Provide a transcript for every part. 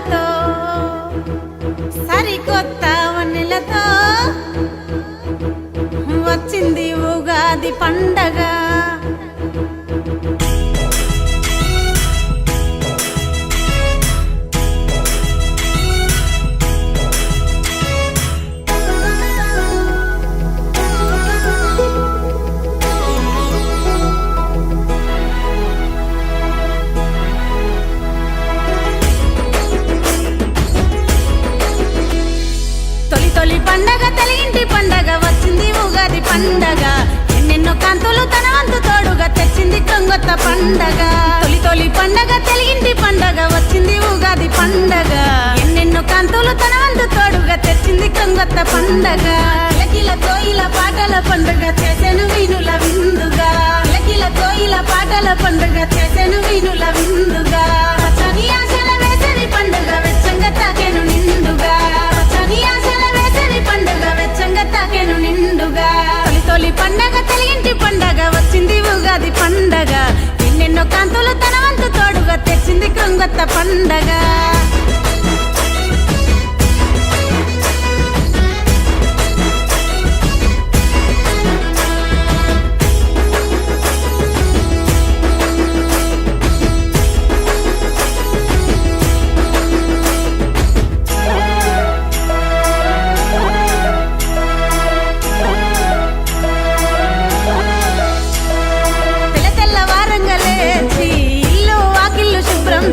అందాలతో సరికొత్త వన్నెలతో వచ్చింది ఉగాది పండగ. తొలి పండగ తెలుగింటి పండగ వచ్చింది ఉగాది పండగ. ఎన్నెన్నో కాంతులు తన వంతు తోడుగా తెచ్చింది కొంగొత్త పండగ. తొలి పండగ తెలుగింటి పండగ వచ్చింది ఉగాది పండగ. ఎన్నెన్నో కాంతులు తన వంతు తోడుగా తెచ్చింది కొంగొత్త పండగ. కిలకిల కోయిల పాటల పండుగ చేసెను వీణుల విందుగా. కిలకిల కోయిల పాటల పండుగ చేసెను వీణుల విందుగా. పచ్చని ఆశల వేసవి పండుగ వెచ్చంగా తాకెను నిండుగా. పచ్చని ఆశల వేసవి పండుగ వెచ్చంగా తాకెను నిండుగా. తొలి పండగ తెలుగింటి పండగ వచ్చింది ఉగాది పండగ. ఎన్నెన్నో కాంతులు తన వంతు తోడుగా తెచ్చింది కొంగొత్త పండగ.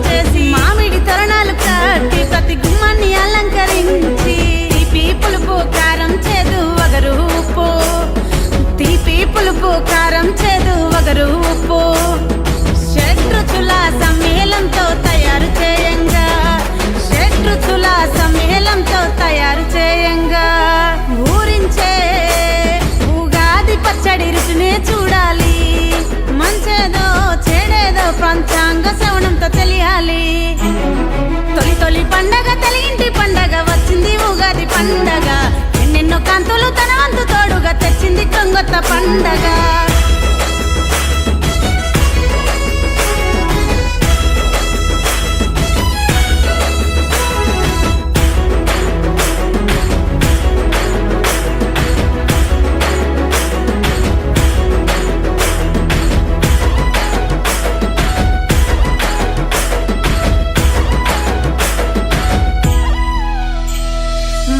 చేసి మామిడి తోరణాలు కట్టి ప్రతి గుమ్మాన్ని అలంకరించి తీపి పులుపు కారం చేదు వగరు ఉప్పు. తీపి పులుపు కారం చేదు వగరు ఉప్పు షడ్రుచుల సమ్మేళంతో తయారు చేయంగా. షడ్రుచుల సమ్మేళంతో తయారు చేయంగా ఊరించే ఉగాది పచ్చడి రుచినే చూడాలి. మంచేదో చెడేదో పంచాంగ శ్రవణంతో తెలియాలి. తొలి పండగ తెలుగింటి పండగ వచ్చింది ఉగాది పండగ. ఎన్నెన్నో కాంతులు తన వంతు తోడుగా తెచ్చింది కొంగొత్త పండగ.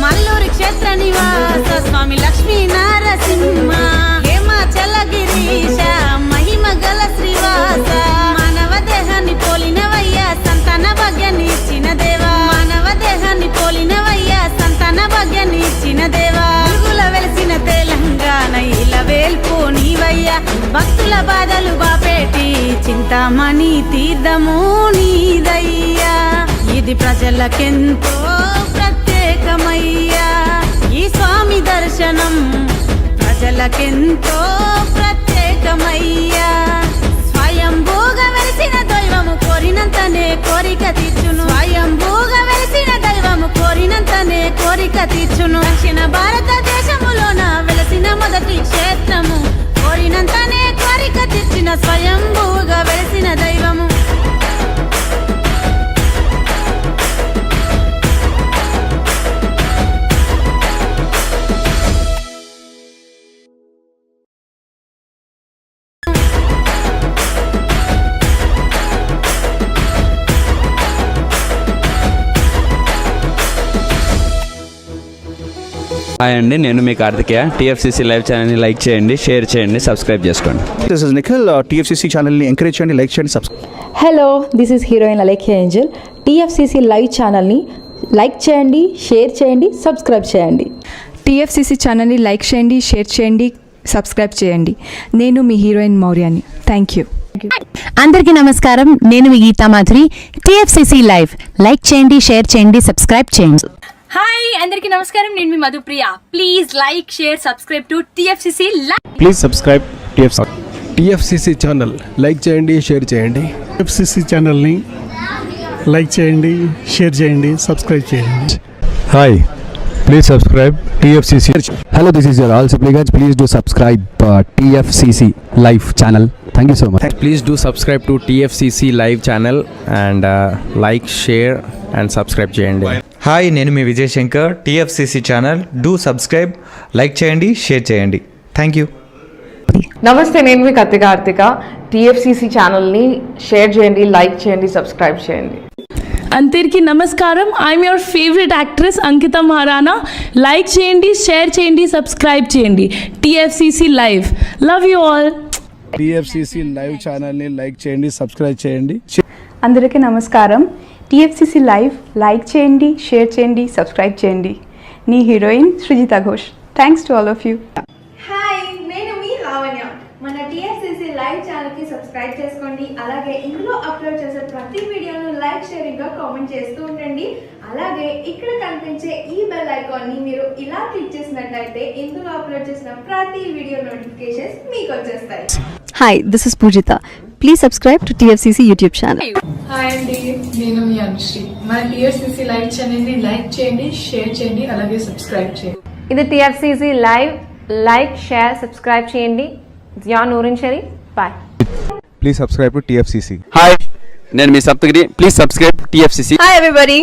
మల్లూరి క్షేత్ర నివాస స్వామి లక్ష్మీ నరసింహ హేమాచలగిరీశ మహిమ గల శ్రీవాస. మానవ దేహాన్ని పోలినవయ్య సంతాన భాగ్యాన్ని ఇచ్చిన దేవా. మానవ దేహాన్ని పోలినవయ్య సంతాన భాగ్యాన్ని ఇచ్చిన దేవా. తెలుగుల వెలిసిన తెలంగాణ ఇలా వేల్పు నీవయ్య. భక్తుల బాధలు బాపేటి చింతామణి తీర్థము నీదయ్యా. ఇది ప్రజలకెంతో ప్రత్యేకమయ్యా. ఈ స్వామి దర్శనం ప్రజలకెంతో ప్రత్యేకమయ్యా. స్వయంభూగా వెలిసిన దైవము కోరినంతనే కోరిక తీర్చును. స్వయంభూగా వెలిసిన దైవము కోరినంతనే కోరిక తీర్చును. దక్షిణ భారతదేశములోన వెలసిన మొదటి క్షేత్రము కోరినంతనే కోరిక తీర్చిన స్వయంభూగా వెలిసిన దైవము. హాయ్ అండి, నేను మీ కార్తికేయ. టీఎఫ్సీసీ లైవ్ ఛానల్ని లైక్ చేయండి, షేర్ చేయండి, సబ్స్క్రైబ్ చేసుకోండి. This is Nikhil. టీఎఫ్సీసీ ఛానల్ని ఎంకరేజ్ చేయండి, లైక్ చేయండి, subscribe. Hello, this is heroine Alekhya Angel. TFCC live ఛానల్ని లైక్ చేయండి, షేర్ చేయండి, సబ్స్క్రైబ్ చేయండి. టీఎఫ్సీసీ ఛానల్ని లైక్ చేయండి, షేర్ చేయండి, సబ్స్క్రైబ్ చేయండి. నేను మీ హీరోయిన్ మౌర్యాని. Thank you. అందరికీ నమస్కారం, నేను మీ Geetha Madhuri. TFCC live like చేయండి, షేర్ చేయండి, సబ్స్క్రైబ్ చేయండి. హాయ్ అందరికీ నమస్కారం, నేను మీ Madhupriya. Please like, share, subscribe to TFCC live. Please subscribe TFCC channel. Like చేయండి, షేర్ చేయండి. టీఎఫ్సీసీ ఛానల్ని లైక్ చేయండి, షేర్ చేయండి, సబ్స్క్రైబ్ చేయండి. Hi, please subscribe TFCC. Hello, this is your all supplicants. Please do subscribe TFCC live channel. Thank you so much. Please do subscribe to TFCC live channel and like share and subscribe చేయండి. Hi, నేను మీ Vijay Shankar. TFCC channel do subscribe, like చేయండి, share చేయండి. Thank you. నమస్తే, నేను మీ Karthika. TFCC ఛానల్ని share చేయండి, లైక్ చేయండి, సబ్స్క్రైబ్ చేయండి. అందరికీ నమస్కారం. I'm your favourite actress Ankita Maharana. Like చేయండి, షేర్ చేయండి, సబ్స్క్రైబ్ చేయండి. TFCC live. Love you all. TFCC live ఛానల్ని లైక్ చేయండి, సబ్స్క్రైబ్ చేయండి. అందరికీ నమస్కారం. టీఎఫ్సిసి లైవ్ లైక్ చేయండి, షేర్ చేయండి, సబ్స్క్రైబ్ చేయండి. నీ heroine Srujitha Ghosh. Thanks to all of you. Hi, నేను మీ లావణ్య. మన టీఎఫ్సిసి లైవ్ ఛానల్కి సబ్స్క్రైబ్ చేసుకోండి. అలాగే ఇందులో అప్లోడ్ చేసే ప్రతి వీడియోను లైక్, షేరింగ్గా కామెంట్ చేస్తూ ఉండండి. అలాగే ఇక్కడ కనిపించే ఈ బెల్ ఐకాన్ని మీరు ఇలా క్లిక్ చేసినట్లయితే ఇందులో అప్లోడ్ చేసిన ప్రతి వీడియో నోటిఫికేషన్స్ మీకు వచ్చేస్తాయి. Hi, this is Poojitha. Please subscribe to TFCC YouTube channel. Hi అండి, నేను మీ అనుశ్రీ. మన టీఎఫ్సిసి లైవ్ ఛానల్ని లైక్ చేయండి, షేర్ చేయండి, అలాగే సబ్స్క్రైబ్ చేయండి. ఇది TFCC live. Like, share, subscribe చేయండి. Jiya Noorin Sharif. Bye. Please subscribe to TFCC. Hi, నేను మీ Saptagiri. Please subscribe TFCC. Hi everybody,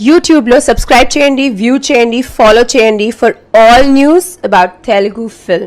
యూట్యూబ్లో సబ్స్క్రైబ్ చేయండి, వ్యూ చేయండి, ఫాలో చేయండి for all news about Telugu film.